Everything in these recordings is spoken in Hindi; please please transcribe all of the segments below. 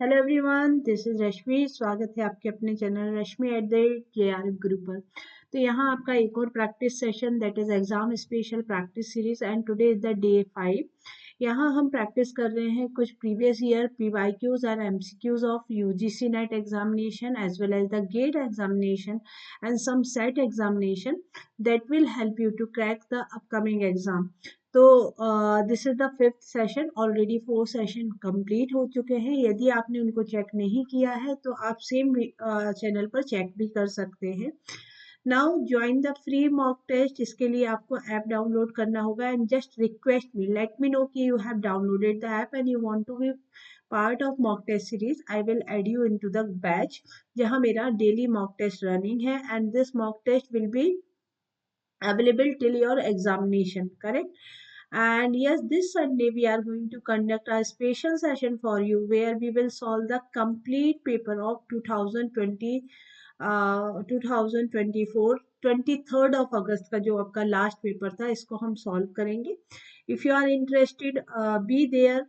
Hello everyone, this is Rashmi. स्वागत है आपके अपने channel Rashmi at the JRF group पर। तो यहाँ आपका एक और practice session that is exam special practice series and today is the day 5। यहाँ हम प्रैक्टिस कर रहे हैं कुछ प्रीवियस ईयर PYQs और MCQs of UGC NET examination as well as the GATE examination and some SET examination that will help you to crack the upcoming exam. तो this is the 5th session. Already 4 session complete हो चुके हैं। यदि आपने उनको चेक नहीं किया है तो आप सेम चैनल पर चेक भी कर सकते हैं। Now join the free mock test. इसके लिए आपको ऐप डाउनलोड करना होगा and just request me, let me know कि you have downloaded the app and you want to be part of mock test series. I will add you into the batch जहां मेरा डेली मॉक टेस्ट रनिंग है and this mock test will be available till your examination, correct? And yes, this Sunday we are going to conduct a special session for you where we will solve the complete paper of 2020 2024 23rd of अगस्त का जो आपका लास्ट पेपर था, इसको हम सॉल्व करेंगे। If you are interested, be there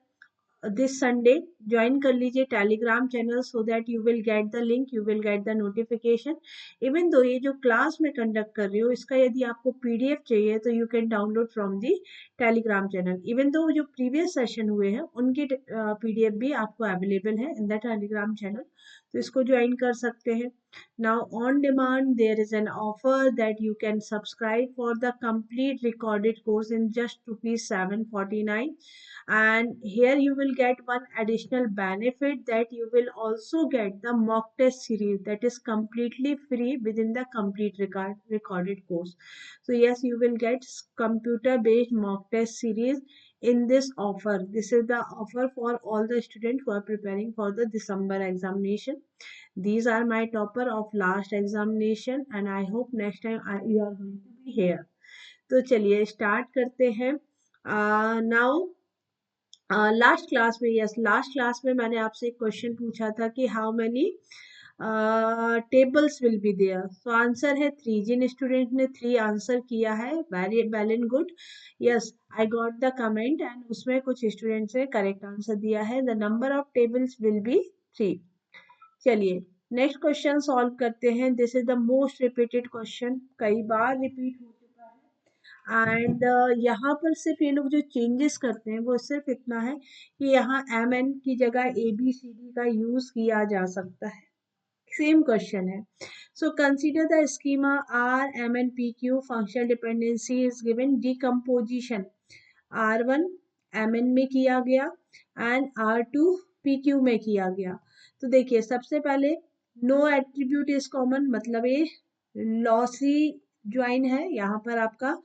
this Sunday. Join कर लीजिए Telegram channel so that you will get the link, you will get the notification. Even though ये जो क्लास में कंडक्ट कर रही हूँ इसका यदि आपको PDF चाहिए तो you can download from the Telegram channel. Even though जो प्रीवियस सेशन हुए हैं उनकी PDF भी आपको अवेलेबल है इन द टेलीग्राम चैनल, तो इसको ज्वाइन कर सकते हैं। Now on demand there is an offer that you can subscribe for the complete recorded course in just rupees 749, and here you will get one additional benefit that you will also get the mock test series that is completely free within the complete recorded course. So yes, you will get computer based mock test series in this offer. This is the offer for all the students who are preparing for the December examination. These are my topper of last examination and I hope next time you are going to be here. तो चलिए स्टार्ट करते हैं। नाउ लास्ट क्लास में, यस लास्ट क्लास में मैंने आपसे एक क्वेश्चन पूछा था कि how many tables will be there. So answer है 3। जिन स्टूडेंट ने 3 आंसर किया है, very well and good. Yes, I got the comment and उसमें कुछ स्टूडेंट्स ने करेक्ट आंसर दिया है। The number of tables will be 3। चलिए नेक्स्ट क्वेश्चन सॉल्व करते हैं। This is the most repeated question, कई बार रिपीट हो चुका है एंड यहाँ पर सिर्फ ये लोग जो चेंजेस करते हैं वो सिर्फ इतना है कि यहाँ MN की जगह ABCD का यूज किया जा सकता है। सेम क्वेश्चन है। So consider the schema RMNPQ functional dependency is given. Decomposition R1 MN में किया गया एंड R2 PQ में किया गया। तो देखिए सबसे पहले नो एट्रीब्यूट इज कॉमन, मतलब ये लॉसी ज्वाइन है। यहाँ पर आपका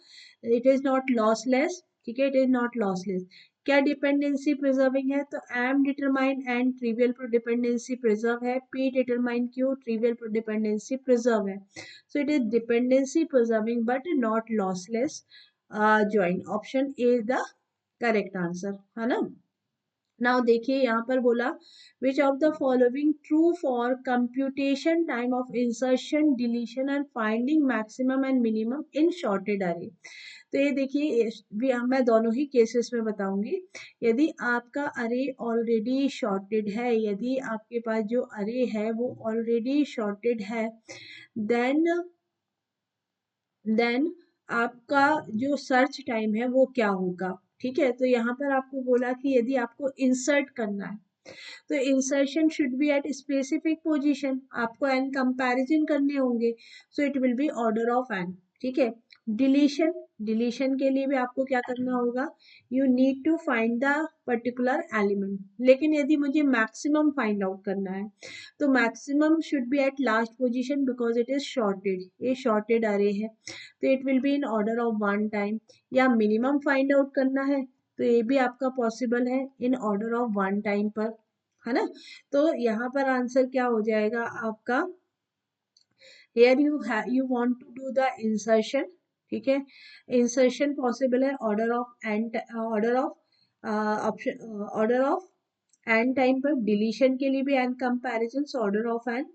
इट इज नॉट लॉसलेस, ठीक है, इट इज नॉट लॉसलेस। क्या डिपेंडेंसी प्रिजर्विंग है? तो एम डिटरमाइन एंड ट्रिवियल पर डिपेंडेंसी प्रिजर्व है। पी डिटरमाइन क्यू ट्रिवियल पर डिपेंडेंसी प्रिजर्व है। So it is dependency preserving but not lossless join. Option A is the correct answer, है ना। नाउ देखिए यहाँ पर बोला विच of the following true for computation time of insertion deletion and finding maximum and minimum in shorted अरे। तो ये देखिए मैं दोनों ही केसेस में बताऊंगी। यदि आपका अरे ऑलरेडी शॉर्टेड है, यदि आपके पास जो अरे है वो ऑलरेडी शॉर्टेड है, देन आपका जो सर्च टाइम है वो क्या होगा। ठीक है, तो यहाँ पर आपको बोला कि यदि आपको इंसर्ट करना है तो insertion should be at specific position, आपको एन कंपैरिजन करने होंगे, so it will be order of n. ठीक है, डिलीशन, डिलीशन के लिए भी आपको क्या करना होगा, you need to find the particular element. लेकिन यदि मुझे मैक्सिमम फाइंड आउट करना है तो maximum should be at last position because it is sorted, ये शॉर्टेड अरे है तो it will be in order of 1 time. या मिनिमम फाइंड आउट करना है तो ये भी आपका पॉसिबल है इन ऑर्डर ऑफ 1 टाइम पर, है ना। तो यहाँ पर आंसर क्या हो जाएगा आपका, here you want to do the insertion। ठीक है, इंसर्शन पॉसिबल है order of n, order of option order of n time पर। डिलीशन के लिए भी n comparison, order of n.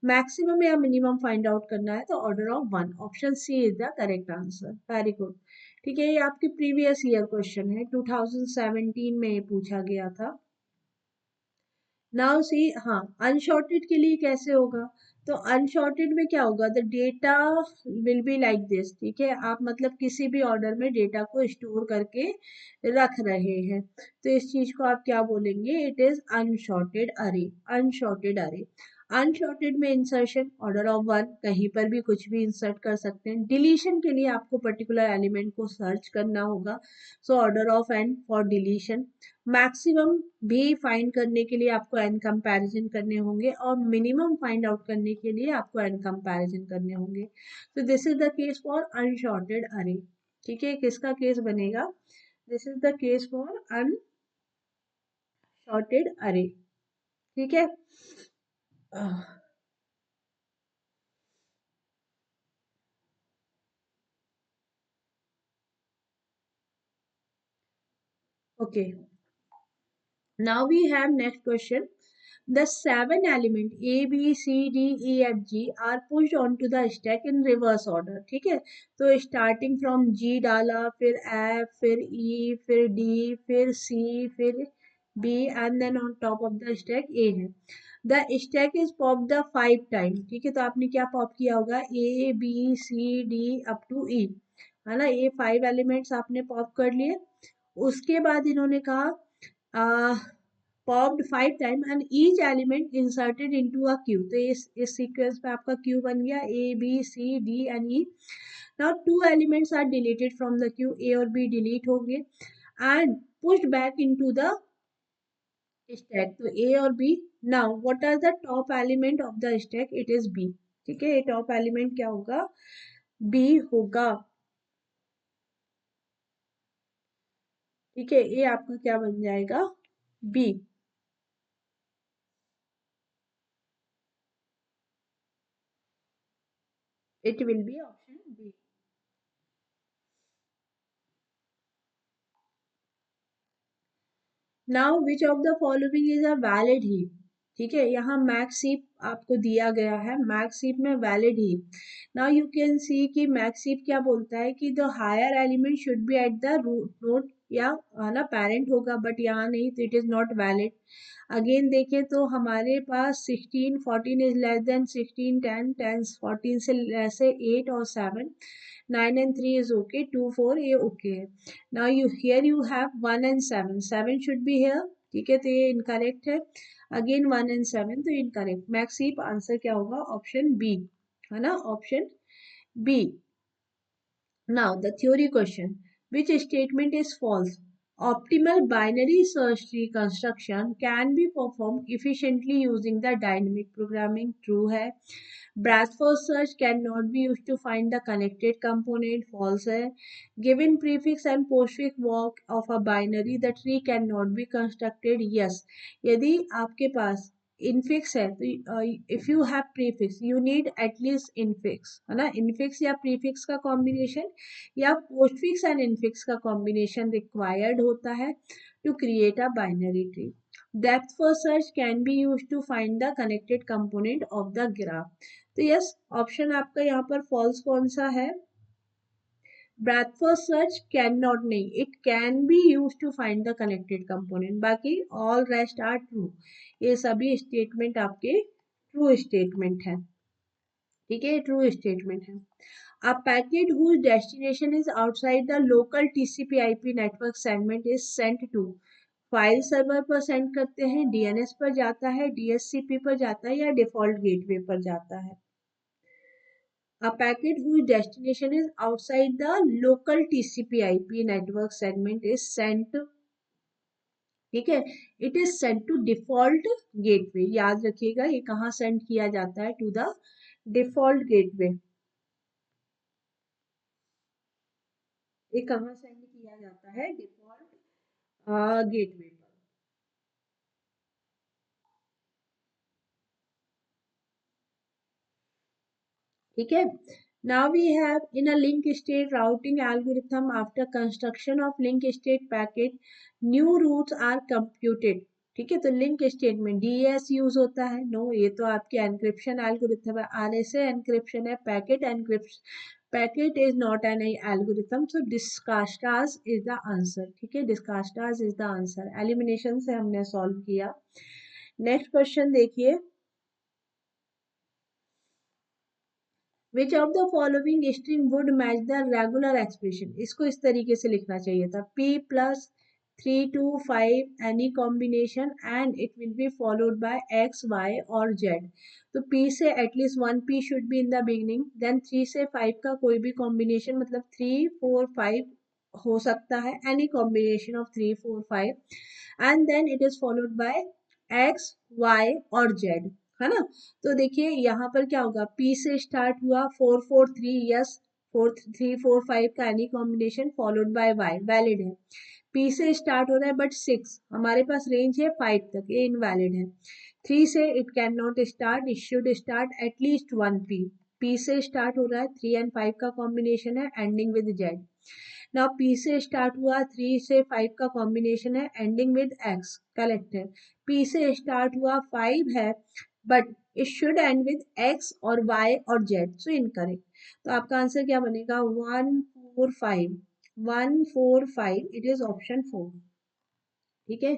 Maximum या मिनिमम फाइंड आउट करना है तो order of 1। Option C is the correct answer, very good. ठीक है, ये आपके प्रीवियस ईयर क्वेश्चन है, 2017 में ये पूछा गया था। नाउ सी, हाँ, अनशॉर्टेड के लिए कैसे होगा? तो अनशॉर्टेड में क्या होगा, the data will be like this, ठीक है, आप मतलब किसी भी ऑर्डर में डेटा को स्टोर करके रख रहे हैं, तो इस चीज को आप क्या बोलेंगे, इट इज अनशॉर्टेड अरे। अनशॉर्टेड अरे। अनशॉर्टेड में इंसर्शन ऑर्डर ऑफ वन, कहीं पर भी कुछ भी इंसर्ट कर सकते हैं। डिलीशन के लिए आपको पर्टिकुलर एलिमेंट को सर्च करना होगा, so order of n for deletion. Maximum भी फाइंड करने के लिए आपको एन कंपैरिजन करने होंगे, और मिनिमम फाइंड आउट करने के लिए आपको एन कंपैरिजन करने होंगे। तो this is the case for unsorted अरे। ठीक है, किसका केस बनेगा? This is the case for unsorted अरे। ठीक है। Okay, now we have next question. The seven element A, B, C, D, E, F, G are pushed onto the stack in reverse order. ठीक है, तो starting from G डाला, फिर F, फिर E, फिर D, फिर C, फिर B, and then on top of the stack A है। The stack is popped the 5 time। ठीक है, तो आपने क्या पॉप किया होगा, A, B, C, D up to E, है ना, ये 5 एलिमेंट्स आपने पॉप कर लिए। उसके बाद इन्होंने कहा popped 5 times and each element inserted into a queue। तो इस सीक्वेंस पे आपका क्यू बन गया, A, B, C, D and E। now two elements are deleted from the queue, A और B डिलीट होंगे and pushed back into the stack। तो A और B। now what are the top element of the stack? it is B। ठीक है, ये टॉप एलिमेंट क्या होगा, B होगा। ठीक है, ये आपका क्या बन जाएगा, B। it will be option B। Now which of the following is a valid heap? ठीक है, यहाँ मैक्स हीप आपको दिया गया है, मैक्स हीप में valid heap. Now you can see कि मैक्स हीप क्या बोलता है कि the higher element should be at the root node, या ना पेरेंट होगा, बट यहाँ नहीं, तो it is not valid. Again देखें तो हमारे पास 16 14 इज लेस देन 16 10 10 14 से लेस है 8 और 7, 9 and 3 is okay, 2 4 ये okay है। now you here you have 1 and 7, 7 should be here। ठीक है, तो ये इनकरेक्ट है। अगेन 1 and 7, तो इनकरेक्ट। मैक्सिप आंसर क्या होगा, ऑप्शन बी, है ना, option B. now the theory question, which statement is false? Optimal binary search tree construction can be performed efficiently using the dynamic programming, true है। breadth first search cannot be used to find the connected component, false है। given prefix and postfix walk of a binary the tree cannot be constructed, yes। यदि आपके पास इनफिक्स है तो if you have prefix you need at least infix, है ना, इनफिक्स या प्रीफिक्स का कॉम्बिनेशन या पोस्टफिक्स एंड इनफिक्स का कॉम्बिनेशन रिक्वायर्ड होता है to create a binary tree. Depth first search can be use to find the connected component of the graph. तो यस, ऑप्शन आपका यहाँ पर फॉल्स कौन सा है, breadth first search cannot नहीं, it can be used to find the connected component, बाकी all rest are true। ये सभी स्टेटमेंट आपके ट्रू स्टेटमेंट है। ठीक है, ट्रू स्टेटमेंट है। A packet whose destination is outside the local TCP/IP network segment is sent to file server पर सेंड करते हैं, डीएनएस पर जाता है, डीएससीपी पर जाता है, या डिफॉल्ट गेटवे पर जाता है। A packet whose destination is outside the local TCP/IP network segment is sent, ठीक है, it is sent to default gateway. याद रखिएगा ये कहाँ सेंड किया जाता है, टू द डिफॉल्ट गेटवे। ये कहाँ सेंड किया जाता है, डिफॉल्ट गेटवे पर। ठीक है, now we have in a link state routing algorithm after construction of link state packet new routes are computed। ठीक है, तो लिंक स्टेट में डीएस यूज होता है, नो, ये तो आपके एनक्रिप्शन एल्गोरिथम है, आरएसए एनक्रिप्शन है, packet encryption, packet is not an algorithm, so Dijkstra's is the answer. ठीक है, Dijkstra's is the answer. Elimination से हमने सॉल्व किया। नेक्स्ट क्वेश्चन देखिए, which of the following string would match the regular expression. इसको इस तरीके से लिखना चाहिए था, p plus 3 to 5 any combination and it will be followed by x y or z। तो p से at least 1 p should be in the beginning, then 3 से 5 का कोई भी कॉम्बिनेशन मतलब 3 4 5 हो सकता है, any combination of 3 4 5 and then it is followed by x y और z, है ना। तो देखिए यहाँ पर क्या होगा, P से स्टार्ट हुआ 4 4 3, यस 4 3 4 5 का any combination followed by y valid है। P से स्टार्ट हो रहा है बट 6, हमारे पास रेंज है 5 तक, ये इनवैलिड है। 3 से it can not start, it should start at least 1 P। P से स्टार्ट हो रहा है 3 एंड 5 का कॉम्बिनेशन है ending with z। Now P से स्टार्ट हुआ 3 से 5 का कॉम्बिनेशन है एंडिंग विद x, करेक्ट है। P से स्टार्ट हुआ 5 है but it should and with x और y और z, सो इनकरेक्ट। तो आपका आंसर क्या बनेगा, 145 145, इट इज ऑप्शन 4। ठीक है,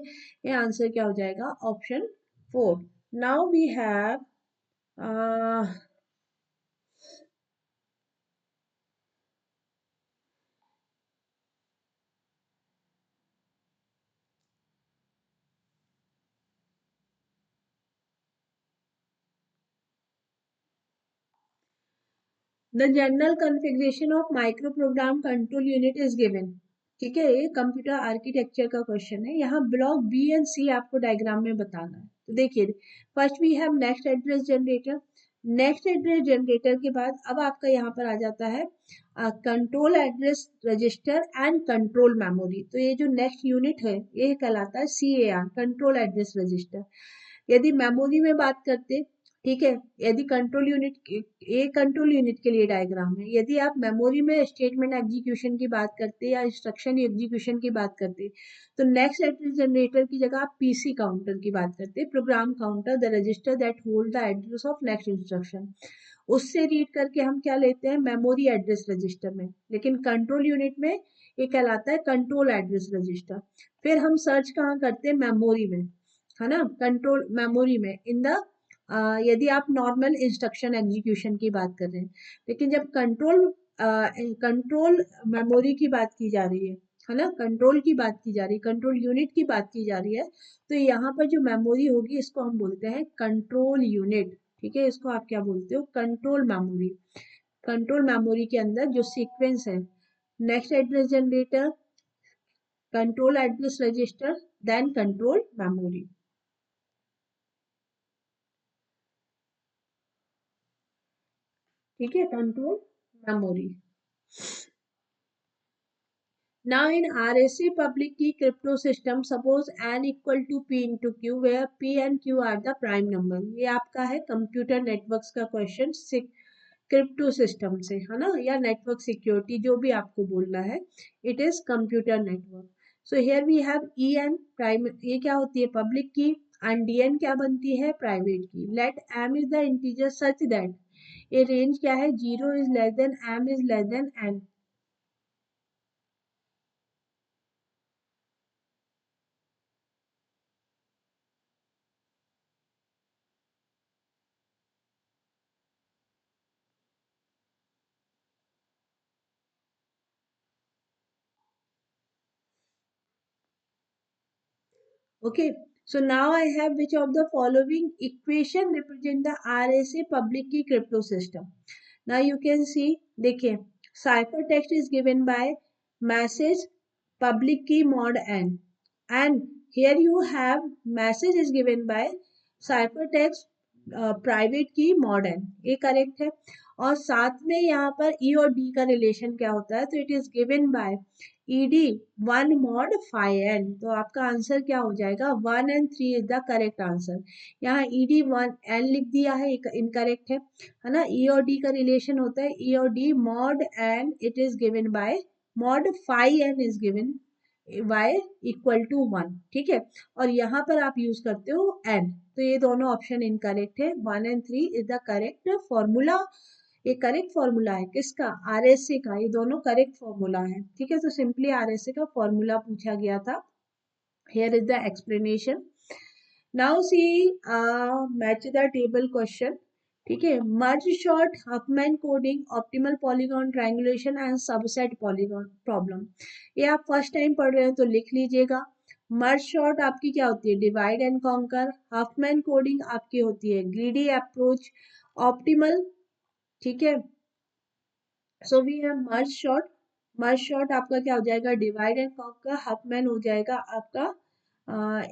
ये आंसर क्या हो जाएगा, option 4। Now we have the general configuration of micro program control unit is given. ठीक है, ये कंप्यूटर आर्किटेक्चर का क्वेश्चन है। यहाँ ब्लॉक बी एंड सी आपको डायग्राम में बताना है। तो देखिए, first we have next address generator. Next address generator के बाद अब आपका यहाँ पर आ जाता है control address register and control memory. तो ये जो नेक्स्ट यूनिट है ये कहलाता है CAR, कंट्रोल एड्रेस रजिस्टर। यदि मेमोरी में बात करते, ठीक है, यदि कंट्रोल यूनिट, ये कंट्रोल यूनिट के लिए डायग्राम है। यदि आप मेमोरी में स्टेटमेंट एग्जीक्यूशन की बात करते या इंस्ट्रक्शन एग्जीक्यूशन की बात करते, तो नेक्स्ट एड्रेस जनरेटर की जगह आप पीसी काउंटर की बात करते, program counter, the register that hold the address of next instruction. उससे रीड करके हम क्या लेते हैं, मेमोरी एड्रेस रजिस्टर में। लेकिन कंट्रोल यूनिट में ये कहलाता है कंट्रोल एड्रेस रजिस्टर। फिर हम सर्च कहाँ करते हैं, मेमोरी में, है ना, कंट्रोल मेमोरी में इन द यदि आप नॉर्मल इंस्ट्रक्शन एग्जीक्यूशन की बात कर रहे हैं। लेकिन जब कंट्रोल मेमोरी की बात की जा रही है ना, कंट्रोल की बात की जा रही है, कंट्रोल यूनिट की बात की जा रही है, तो यहाँ पर जो मेमोरी होगी इसको हम बोलते हैं कंट्रोल यूनिट। ठीक है, इसको आप क्या बोलते हो, कंट्रोल मेमोरी। कंट्रोल मेमोरी के अंदर जो सीक्वेंस है, next address generator, control address register, then control memory. ठीक है, control memory. Now in RSA public key crypto system, suppose n equal to p into q, where p and q are the prime number। ये आपका है कंप्यूटर नेटवर्क्स का क्वेश्चन, क्रिप्टो सिस्टम से, है ना, या नेटवर्क सिक्योरिटी, जो भी आपको बोलना है, it is computer network. So here we have e n prime, ये क्या होती है, पब्लिक की, एंड डी एन क्या बनती है, प्राइवेट की। Let m is the integer such that, ये रेंज क्या है, 0 is less than m is less than n. Okay, so now I have which of the following equation represent the RSA public key crypto system। Now you can see, देखिए, ciphertext is given by message public key mod n, and here you have message is given by ciphertext private key mod n, ये करेक्ट है। और साथ में यहाँ पर ई और डी का रिलेशन क्या होता है, तो it is given bye ed 1 mod phi n। तो आपका आंसर क्या हो जाएगा, 1 and 3 is the correct answer. यहाँ ed 1 n लिख दिया है, इनकरेक्ट है ना। e और d का रिलेशन होता है e और d mod n, it is given by mod phi n is given y equal to 1। ठीक है, और यहाँ पर आप यूज करते हो n, तो ये दोनों ऑप्शन इनकरेक्ट है। 1 and 3 is the correct formula. ये करेक्ट फॉर्मूला है किसका, आरएसए का, ये दोनों करेक्ट फॉर्मूला है। ठीक है, तो सिंपली आरएसए का फॉर्मूला पूछा गया था। Here is the explanation. Now see match the table question, ठीक है। Merge sort, Huffman coding, optimal polygon triangulation and subset polygon problem. ये आप फर्स्ट टाइम पढ़ रहे हो तो लिख लीजिएगा। मर्ज शॉर्ट आपकी क्या होती है, divide and conquer. Huffman coding आपकी होती है ग्रीडी अप्रोच। ऑप्टिमल, ठीक है। So we have merge sort. Merge sort आपका क्या हो जाएगा, डिवाइड एंड कॉन्कर। हफमैन हो जाएगा आपका,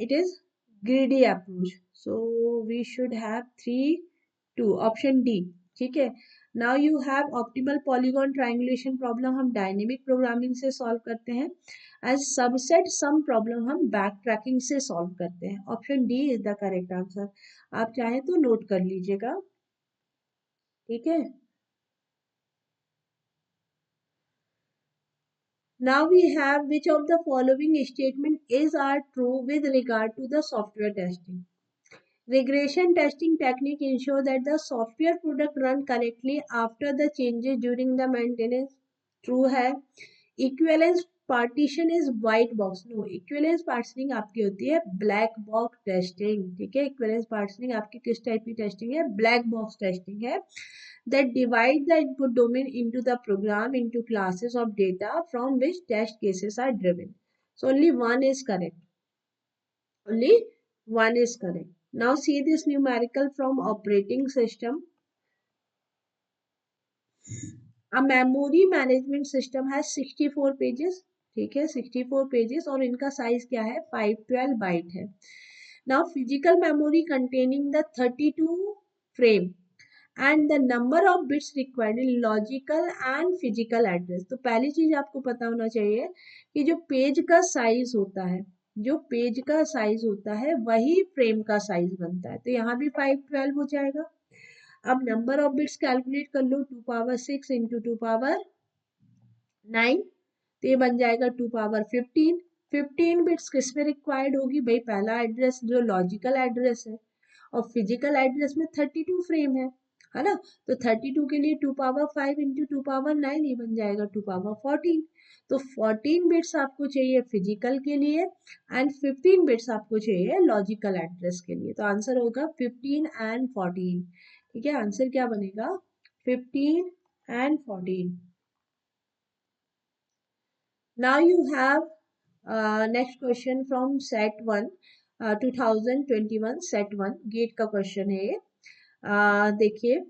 it is greedy approach. So we should have 3 2 option D, ठीक है। Now you have optimal polygon triangulation problem हम डायनेमिक प्रोग्रामिंग से सॉल्व करते हैं। एज सबसेट सम प्रॉब्लम हम बैक ट्रैकिंग से सॉल्व करते हैं। Option D is the correct answer. आप चाहें तो नोट कर लीजिएगा, ठीक है। Now we have which of the following statement is are true with regard to the software testing. Regression testing technique ensure that the software product run correctly after the changes during the maintenance. True है. Equivalence partition is white box. No, equivalence partitioning आपकी होती है black box testing, ठीक है। equivalence partitioning आपकी किस टाइप की टेस्टिंग है, black box testing है, that divide the input domain into the program into classes of data from which test cases are driven. So only one is correct. Only one is correct. Now see this numerical from operating system. A memory management system has 64 pages, ठीक है। 64 pages और इनका साइज क्या है, 512 बाइट है। Now physical memory containing the 32 frame and the number of bits required in logical and physical address। तो पहली चीज आपको पता होना चाहिए कि जो पेज का साइज होता है, जो पेज का साइज होता है वही फ्रेम का साइज बनता है। तो यहाँ भी 512 हो जाएगा। अब नंबर ऑफ बिट्स कैलकुलेट कर लो, 2 पावर 6 इंटू 2 पावर 9, तो ये बन जाएगा 2 पावर 15। 15 बिट्स किस में रिक्वायर्ड होगी भाई, पहला एड्रेस जो लॉजिकल एड्रेस है, और फिजिकल एड्रेस में 32 फ्रेम है ना। तो 32 के लिए 2 पावर 5 इंटू 2 पावर 9, ये बन जाएगा 2 पावर 14। तो 14 बिट्स आपको चाहिए फिजिकल के लिए एंड 15 बिट्स आपको चाहिए लॉजिकल एड्रेस के लिए। तो आंसर होगा 15 एंड 14, ठीक है। आंसर क्या बनेगा, 15 and 14। Now you have next question from set 1, 2021 set 1 gate का क्वेश्चन है ये। देखिए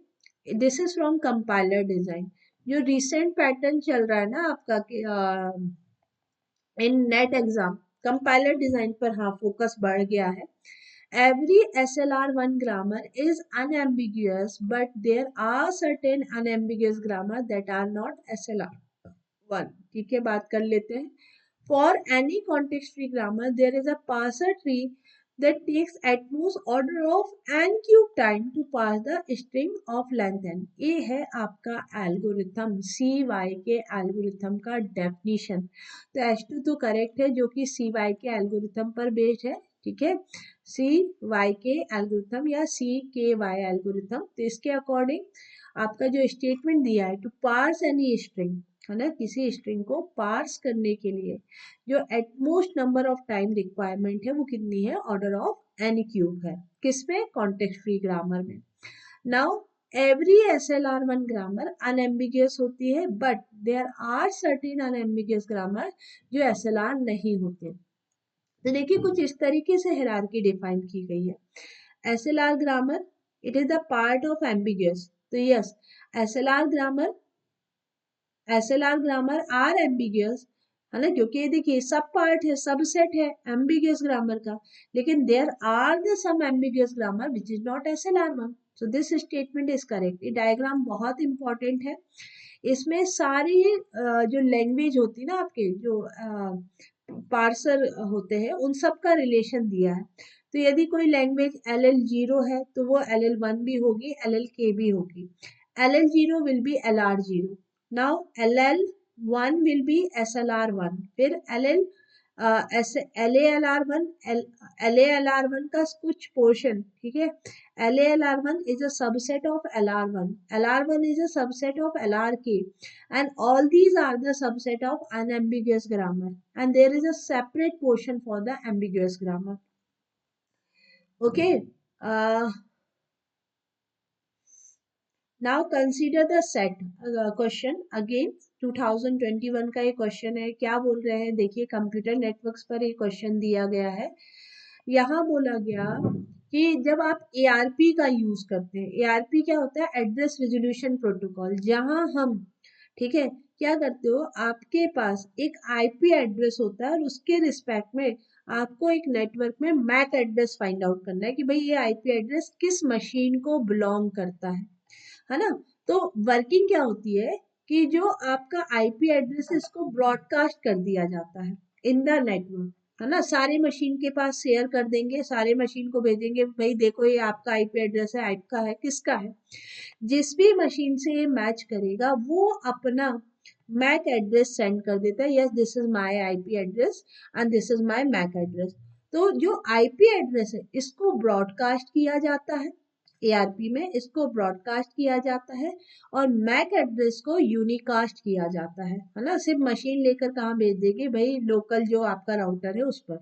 this is from compiler design. जो रिसेंट पैटर्न चल रहा है ना आपका इन नेट एग्जाम, कंपाइलर डिजाइन पर हाँ फोकस बढ़ गया है। Every SLR1 grammar is unambiguous, but there are certain unambiguous grammar that are not SLR1, ठीक है। बात कर लेते हैं। For any context-free grammar, there is a parser tree that takes at most order of n cube time to parse the string of length n। ये है आपका एल्गोरिथम, CY के एल्गोरिथम का डेफिनेशन। तो H2 तो करेक्ट है जो कि CY के एल्गोरिथम पर बेस्ड है, ठीक है। CY के एल्गोरिथम या CKY एल्गोरिथम। तो इसके अकॉर्डिंग आपका जो स्टेटमेंट दिया है, टू पार्स एनी स्ट्रिंग, है ना, किसी स्ट्रिंग को पार्स करने के लिए जो at most number of time requirement है वो कितनी है, ऑर्डर ऑफ एन क्यूब है। किसमें, कॉन्टेक्स्ट फ्री ग्रामर में। Now every SLR1 grammar unambiguous होती है, but there are certain unambiguous grammar जो SLR नहीं होते। तो देखिए कुछ इस तरीके से हायरार्की डिफाइन की गई है। SLR grammar it is the part of ambiguous. तो yes, SLR grammar are ambiguous, है ना, क्योंकि ये देखिए सब पार्ट है, सबसेट है एम्बिगियस ग्रामर का। लेकिन there are the some ambiguous grammar which is not SLR1। So this statement is correct. ये डायग्राम बहुत इंपॉर्टेंट है। इसमें सारी जो लैंग्वेज होती है ना आपके, जो पार्सर होते हैं, उन सब का रिलेशन दिया है। तो यदि कोई लैंग्वेज LL0 है तो वो LL1 भी होगी, LLK भी होगी। LL0 will be LR0। Now LL1 will be SLR1, फिर LALR1 LALR1 का कुछ पोर्शन, ठीक है। LALR1 is a subset of LR1, LR1 is a subset of LRK, and all these are the subset of unambiguous grammar, and there is a separate portion for the ambiguous grammar। Okay, now consider the set question again 2021 का ये क्वेश्चन है। क्या बोल रहे हैं देखिए, कंप्यूटर नेटवर्क्स पर ये क्वेश्चन दिया गया है। यहाँ बोला गया कि जब आप ARP का यूज करते हैं, ARP क्या होता है, एड्रेस रेजोल्यूशन प्रोटोकॉल, जहां हम, ठीक है, क्या करते हो, आपके पास एक IP एड्रेस होता है और उसके रिस्पेक्ट में आपको एक नेटवर्क में मैक एड्रेस फाइंड आउट करना है कि भाई ये IP एड्रेस किस मशीन को बिलोंग करता है ना। तो वर्किंग क्या होती है कि जो आपका IP एड्रेस है इसको ब्रॉडकास्ट कर दिया जाता है इन द नेटवर्क, है ना। सारे मशीन के पास शेयर कर देंगे, सारे मशीन को भेजेंगे, भाई देखो ये आपका IP एड्रेस है, आपका है, किसका है। जिस भी मशीन से ये मैच करेगा वो अपना मैक एड्रेस सेंड कर देता है, yes this is my IP address and this is my MAC address. तो जो IP एड्रेस है इसको ब्रॉडकास्ट किया जाता है, ARP में इसको ब्रॉडकास्ट किया जाता है, और मैक एड्रेस को यूनिकास्ट किया जाता है ना। सिर्फ मशीन लेकर कहाँ भेज देंगे भाई, लोकल जो आपका राउटर है उस पर।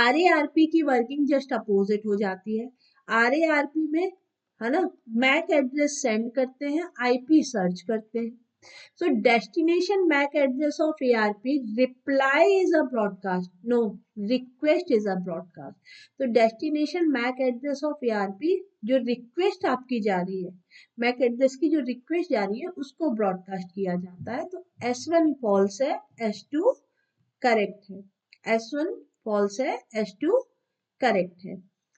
RARP की वर्किंग जस्ट अपोजिट हो जाती है। RARP में, है ना, मैक एड्रेस सेंड करते हैं, IP सर्च करते हैं। So destination MAC address of ARP reply is a broadcast. No, request is a broadcast. तो destination MAC address of ARP जो request आपकी जा रही है, MAC address की जो request जा रही है उसको broadcast किया जाता है। तो S1 false है, S2 correct है। S1 false है, S2 correct है।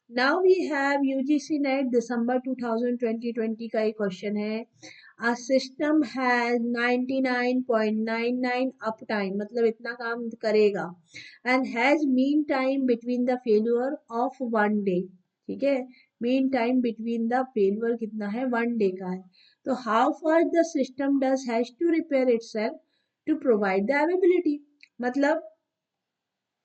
Now we have UGC NET दिसंबर 2020 का एक क्वेश्चन है। A system has 99.99 uptime, मतलब इतना काम करेगा, and has mean time between the failure of 1 day, ठीक है, mean time between the failure कितना है, 1 day का है। तो how far the system does has to repair itself to provide the availability।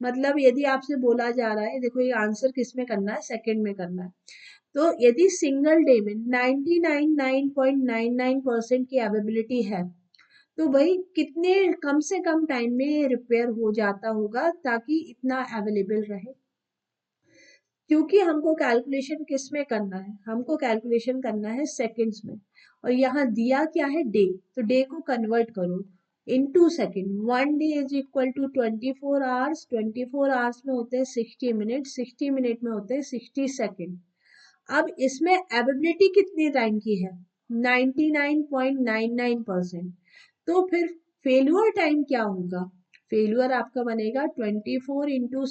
मतलब यदि आपसे बोला जा रहा है, देखो ये आंसर किस में करना है, सेकंड में करना है। तो यदि सिंगल डे में 99.99% की अवेबिलिटी है तो भाई कितने कम से कम टाइम में रिपेयर हो जाता होगा ताकि इतना अवेलेबल रहे। क्योंकि हमको कैलकुलेशन किस में करना है, हमको कैलकुलेशन करना है सेकंड्स में, और यहाँ दिया क्या है, डे। तो डे को कन्वर्ट करो into second. 1 day is equal to 24 hours, 24 hours में होते हैं 60 मिनट, 60 मिनट में होते हैं 60 सेकंड। अब इसमें एबिलिटी कितनी टाइम की है, 99.99%। तो फिर फेल्यूर टाइम क्या होगा, फेल्यूर आपका बनेगा 24 इंटू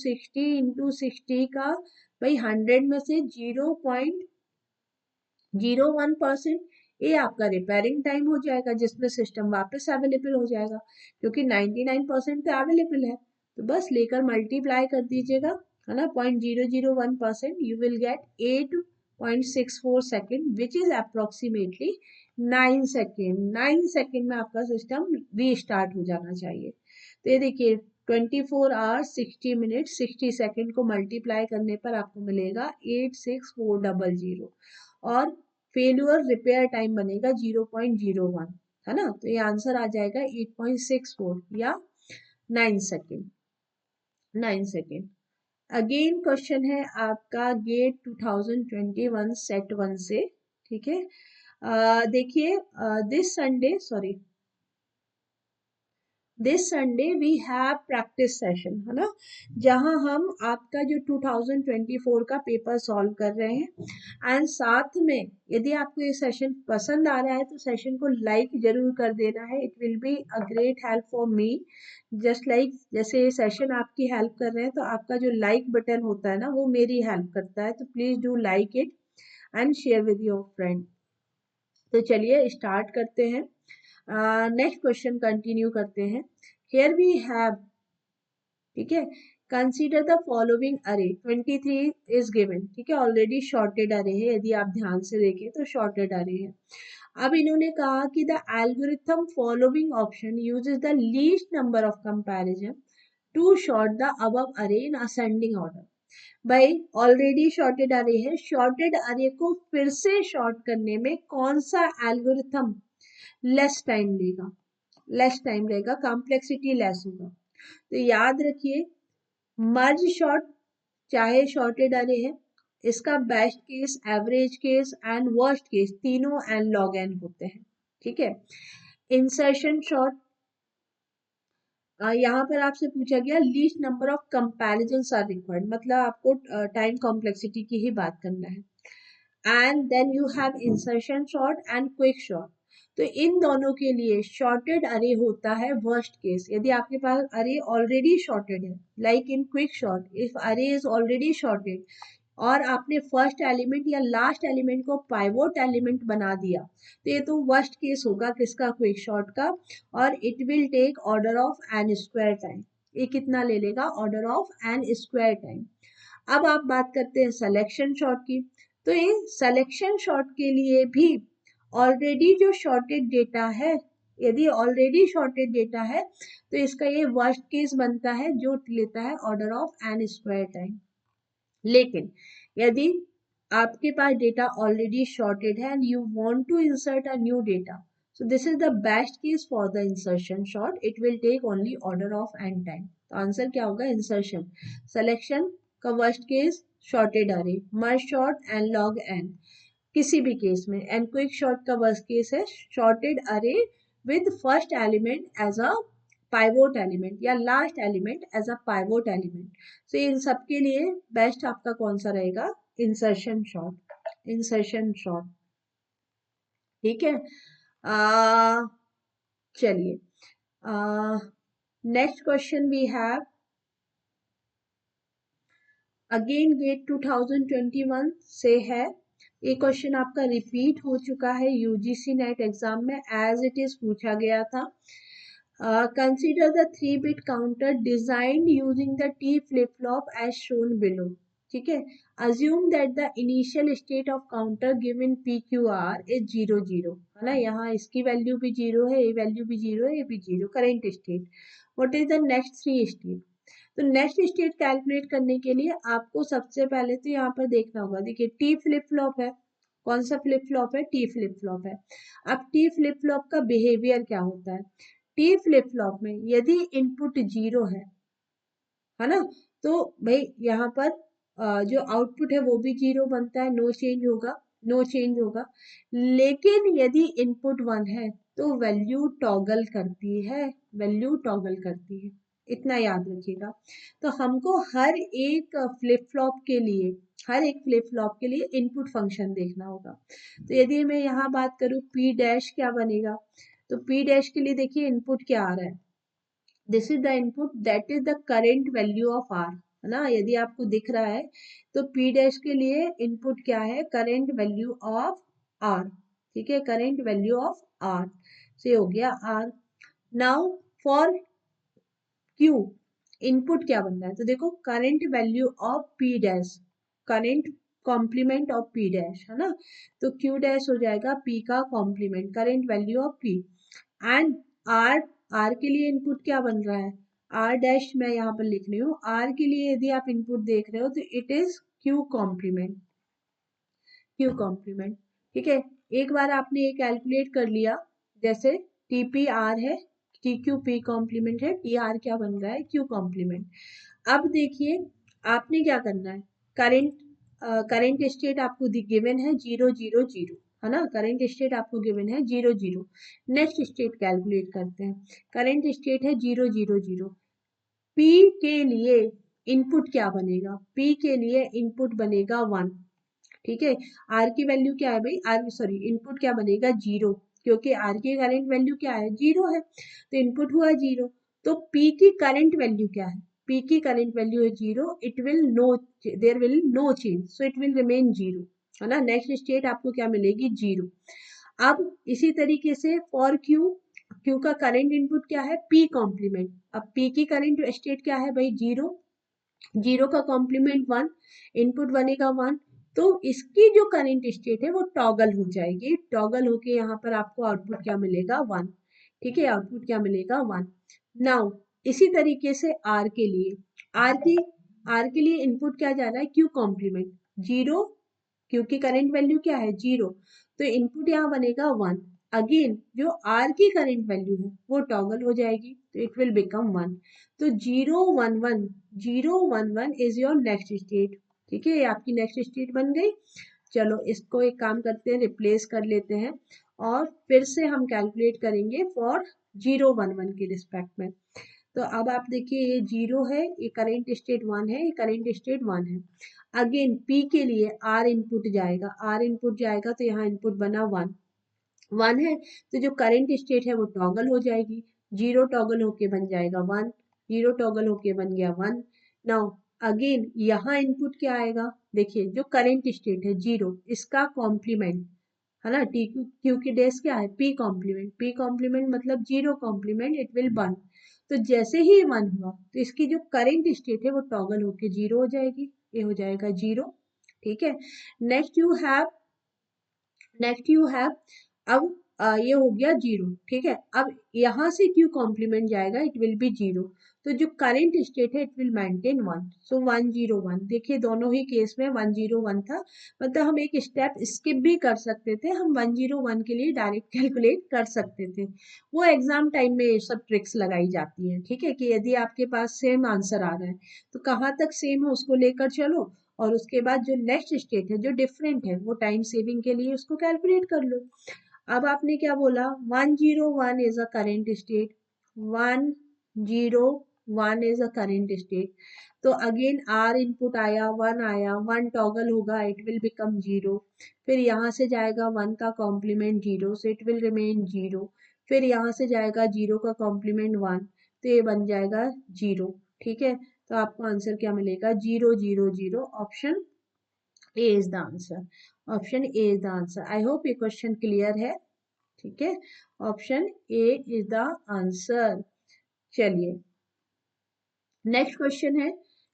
60 का भाई 100 में से 0.01%, ये आपका रिपेयरिंग टाइम हो जाएगा जिसमें सिस्टम वापस अवेलेबल हो जाएगा, क्योंकि 99% तो अवेलेबल है। तो बस लेकर मल्टीप्लाई कर दीजिएगा, है ना, 0.001%, you will gate 8.64 second which is approximately 9 second. 9 second में आपका सिस्टम रीस्टार्ट हो जाना चाहिए। तो ये देखिए 24 आवर्स 60 मिनट 60 सेकेंड को मल्टीप्लाई करने पर आपको मिलेगा 86400, और फेल्यूर रिपेयर टाइम बनेगा 0.01, है ना। तो ये आंसर आ जाएगा 8.64 या 9 सेकेंड, 9 सेकेंड। अगेन क्वेश्चन है आपका गेट 2021 सेट 1 से, ठीक है। देखिए this Sunday, sorry this Sunday we have practice session, है ना, जहां हम आपका जो 2024 का पेपर सॉल्व कर रहे हैं। एंड साथ में यदि आपको ये सेशन पसंद आ रहा है तो सेशन को लाइक जरूर कर देना है, it will be a great help for me. Just like जैसे ये सेशन आपकी हेल्प कर रहे हैं तो आपका जो लाइक बटन होता है ना वो मेरी हेल्प करता है, तो please do like it and share with your friend. तो चलिए स्टार्ट करते हैं, नेक्स्ट क्वेश्चन कंटिन्यू करते हैं। हियर वी हैव, ठीक है, कंसीडर द फॉलोइंग अरे, 23 इज गिवन, ठीक है, ऑलरेडी शॉर्टेड अरे है, यदि आप ध्यान से देखें तो शॉर्टेड अरे है। अब इन्होंने कहा कि the algorithm following option uses the least number of comparison to sort the above array in ascending order. भाई ऑलरेडी शॉर्टेड अरे है, शॉर्टेड अरे को फिर से शॉर्ट करने में कौन सा एल्गोरिथम लेस टाइम लेगा, लेस टाइम रहेगा, कॉम्प्लेक्सिटी लेस होगा। तो याद रखिए मर्ज शॉर्ट चाहे शॉर्टेड अरे है, इसका best case, average case and worst case तीनों एन लॉग एन होते हैं। ठीक है। इंसर्शन शॉर्ट, यहाँ पर आपसे पूछा गया least number of comparisons are required, मतलब आपको टाइम कॉम्प्लेक्सिटी की ही बात करना है। And then you have insertion sort and quick sort. तो इन दोनों के लिए शॉर्टेड अरे होता है वर्स्ट केस, यदि आपके पास अरे ऑलरेडी शॉर्टेड है, like in quick short if अरे इज ऑलरेडी शॉर्टेड और आपने फर्स्ट एलिमेंट या लास्ट एलिमेंट को पाइवोट एलिमेंट बना दिया, तो ये तो वर्स्ट केस होगा किसका, क्विक शॉर्ट का। और it will take order of n square time, ये कितना ले लेगा, order of n square time. अब आप बात करते हैं सिलेक्शन शॉर्ट की। तो ये सिलेक्शन शॉर्ट के लिए भी ऑलरेडी जो शॉर्टेड डेटा है, यदि ऑलरेडी शॉर्टेड डेटा है तो इसका ये वर्स्ट केस बनता है जो लेता है order of n square time. लेकिन यदि आपके पास डेटा ऑलरेडी शॉर्टेड है and you want to insert a new data, so this is the best case for the insertion short, it will take only order of n time। तो आंसर क्या होगा, इंसर्शन। सिलेक्शन का worst case sorted array, merge sort and log n किसी भी केस में, एंड क्विक शॉर्ट का वर्स्ट केस है sorted array with first element as a pivot element या last element as a pivot element. So इन सब के लिए बेस्ट आपका कौन सा रहेगा, इंसर्शन शॉर्ट, इंसर्शन शॉर्ट। ठीक है। चलिए next question we have again GATE 2021 से है। ये क्वेश्चन आपका रिपीट हो चुका है यूजीसी नेट एग्जाम में, एज इट इज पूछा गया था। Consider the 3-bit counter designed using the T flip flop as shown below. ठीक है। Assume that the initial state of counter given PQR is 0 0, है ना, यहाँ इसकी वैल्यू भी 0 है, ये वैल्यू भी 0 है, ये भी 0, current state. What is the next 3 state. तो नेक्स्ट स्टेट कैलकुलेट करने के लिए आपको सबसे पहले तो यहाँ पर देखना होगा, देखिए टी फ्लिप फ्लॉप है, कौन सा फ्लिप फ्लॉप है, टी फ्लिप फ्लॉप है। अब टी फ्लिप फ्लॉप का बिहेवियर क्या होता है, टी फ्लिप फ्लॉप में यदि इनपुट 0 है ना, तो भाई यहाँ पर जो आउटपुट है वो भी 0 बनता है, नो चेंज होगा, नो चेंज होगा। लेकिन यदि इनपुट 1 है तो वैल्यू टॉगल करती है, वैल्यू टॉगल करती है, इतना याद रखिएगा। तो हमको हर एक फ्लिप फ्लॉप के लिए, हर एक फ्लिप फ्लॉप के लिए इनपुट फंक्शन देखना होगा। तो यदि मैं यहाँ बात करूँ पी डैश क्या बनेगा, तो पी डैश के लिए देखिए इनपुट क्या आ रहा है, this is the input that is the current value of R, है ना, यदि आपको दिख रहा है तो पी डैश के लिए इनपुट क्या है, करेंट वैल्यू ऑफ आर। ठीक है, करेंट वैल्यू ऑफ आर से हो गया R. Now for Q input क्या बन रहा है, तो देखो current value of P dash, current complement of P dash, है ना, तो क्यू डैश हो जाएगा पी का complement, current value of P. And R, R के लिए इनपुट क्या बन रहा है, आर डैश मैं यहाँ पर लिख रही हूँ, आर के लिए यदि आप इनपुट देख रहे हो तो it is Q complement, Q complement. ठीक है, एक बार आपने ये कैलकुलेट कर लिया, जैसे टी पी आर है, टी क्यू पी कॉम्प्लीमेंट है, टी आर क्या बन रहा है, क्यू कॉम्प्लीमेंट। अब देखिए आपने क्या करना है, करेंट करेंट स्टेट आपको गिवन है 0 0 0, है ना, करेंट स्टेट आपको गिवन है 0 0। नेक्स्ट स्टेट कैलकुलेट करते हैं, करेंट स्टेट है 0 0 0। पी के लिए इनपुट क्या बनेगा, पी के लिए इनपुट बनेगा 1। ठीक है, आर की वैल्यू क्या है भाई, आर सॉरी इनपुट क्या बनेगा 0, क्योंकि आर की करंट वैल्यू क्या है 0 है, तो इनपुट हुआ 0। तो पी की करंट वैल्यू क्या है, पी की करंट वैल्यू है 0, it will no, there will no change, so it will remain 0, है ना, नेक्स्ट स्टेट आपको क्या मिलेगी 0। अब इसी तरीके से फॉर क्यू, क्यू का करंट इनपुट क्या है, पी कॉम्प्लीमेंट। अब पी की करंट स्टेट क्या है भाई 0, 0 का कॉम्प्लीमेंट 1, इनपुट बनेगा 1, तो इसकी जो करंट स्टेट है वो टॉगल हो जाएगी, टॉगल होके यहाँ पर आपको आउटपुट क्या मिलेगा 1। ठीक है, आउटपुट क्या मिलेगा 1। नाउ इसी तरीके से आर के लिए, आर के लिए इनपुट क्या जा रहा है, क्यू कॉम्प्लीमेंट 0, क्यू की करंट वैल्यू क्या है 0, तो इनपुट यहाँ बनेगा 1। अगेन जो आर की करंट वैल्यू है वो टॉगल हो जाएगी, तो इट विल बिकम 1। तो 0 1 1, 0 1 1 इज योर नेक्स्ट स्टेट। ठीक है, ये आपकी नेक्स्ट स्टेट बन गई। चलो इसको एक काम करते हैं, रिप्लेस कर लेते हैं और फिर से हम कैलकुलेट करेंगे फॉर 0 1 1 के रिस्पेक्ट में। तो अब आप देखिए ये 0 है, ये करेंट स्टेट 1 है, ये करेंट स्टेट 1 है। अगेन P के लिए R इनपुट जाएगा, R इनपुट जाएगा तो यहाँ इनपुट बना 1 है, तो जो करेंट स्टेट है वो टॉगल हो जाएगी, 0 टॉगल होके बन जाएगा 1, 0 टॉगल होके बन गया 1। नाउ अगेन यहाँ इनपुट क्या आएगा, देखिए जो करेंट स्टेट है 0, इसका कॉम्प्लीमेंट है ना, टी क्यू की डेज क्या है P कॉम्प्लीमेंट, P कॉम्प्लीमेंट मतलब 0 कॉम्प्लीमेंट इट विल 1। तो जैसे ही 1 हुआ तो इसकी जो करेंट स्टेट है वो टॉगल होके 0 हो जाएगी, ये हो जाएगा 0। ठीक है, नेक्स्ट यू हैव अब ये हो गया 0। ठीक है, अब यहाँ से क्यू कॉम्प्लीमेंट जाएगा, इट विल बी 0। तो जो करंट स्टेट है इट विल मेंटेन 1, सो 1 0 1। देखिए दोनों ही केस में 1 0 1 था, मतलब हम एक स्टेप स्किप भी कर सकते थे, हम 1 0 1 के लिए डायरेक्ट कैलकुलेट कर सकते थे। वो एग्जाम टाइम में ये सब ट्रिक्स लगाई जाती हैं। ठीक है, कि यदि आपके पास सेम आंसर आ रहा है तो कहाँ तक सेम है उसको लेकर चलो, और उसके बाद जो नेक्स्ट स्टेट है जो डिफरेंट है वो टाइम सेविंग के लिए उसको कैलकुलेट कर लो। अब आपने क्या बोला, 1 0 1 is a current state, 1 0 1 is a current state. तो अगेन R इनपुट आया, 1 आया, 1 टॉगल होगा, इट विल बिकम 0। फिर यहाँ से जाएगा 1 का complement 0, so it will remain 0। फिर यहाँ से जाएगा 0 का कॉम्प्लीमेंट 1, तो ये बन जाएगा 0। ठीक है, तो आपको आंसर क्या मिलेगा, 0 0 0। Option A is the answer, option A is the answer. I hope ये क्वेश्चन क्लियर है। ठीक है, option A is the answer. चलिए नेक्स्ट क्वेश्चन है,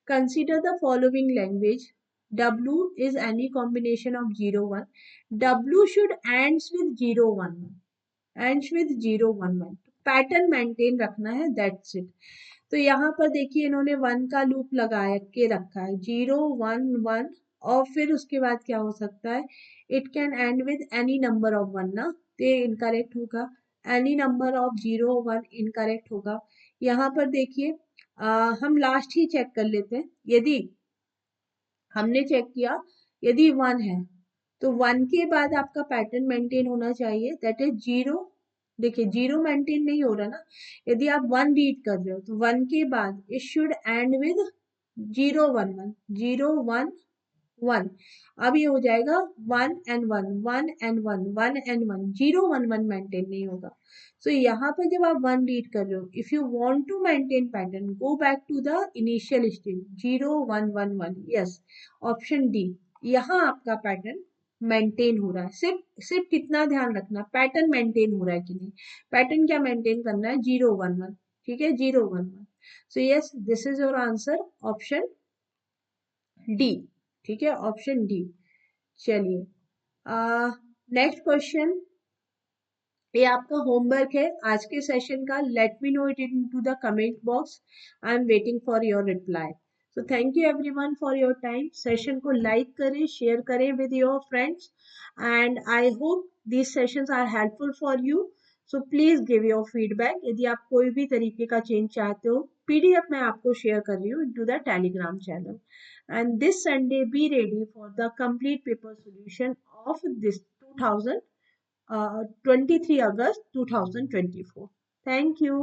consider the following language, W is any combination of 0 1, W should ends with 0 1 1, ends with 0 1 1, pattern maintain रखना है, दैट्स इट। तो यहाँ पर देखिए इन्होंने 1 का लूप लगा के रखा है, 0 1 1, और फिर उसके बाद क्या हो सकता है, it can and with any number of 1 ना, तो ये इनकरेक्ट होगा, एनी नंबर ऑफ 0 1 इनकरेक्ट होगा। यहाँ पर देखिए हम लास्ट ही चेक कर लेते हैं, यदि हमने चेक किया यदि 1 है तो 1 के बाद आपका पैटर्न मेंटेन होना चाहिए, दैट इज 0। देखिए 0 मेंटेन नहीं हो रहा ना, यदि आप 1 रीड कर रहे हो तो 1 के बाद इट शुड एंड विद 0 1 1, 0 1 1। अब ये हो जाएगा 1 एंड 1 1 एंड 1 1 एंड 1, 0 1 1 मेंटेन नहीं होगा। सो यहाँ पर जब आप 1 रीड कर रहे हो, if you want to maintain pattern go back to the initial stage 0 1 1 1। Yes, option D, यहाँ आपका पैटर्न मेंटेन हो रहा है। सिर्फ कितना ध्यान रखना, पैटर्न मेंटेन हो रहा है कि नहीं। पैटर्न क्या मेंटेन करना है, 0 1 1। ठीक है, 0 1 1। So yes, this is your answer, option D. ठीक है, ऑप्शन डी। चलिए नेक्स्ट क्वेश्चन, ये आपका होमवर्क है आज के सेशन का। Let me know it into the comment box, I am waiting for your reply. So thank you everyone for your time. Session को लाइक करें, शेयर करें with your friends, and I hope these sessions are helpful for you. So please give your feedback. यदि आप कोई भी तरीके का चेंज चाहते हो, PDF मैं आपको शेयर कर रही हूँ into the Telegram channel. And this Sunday be ready for the complete paper solution of this 23 August 2024. Thank you.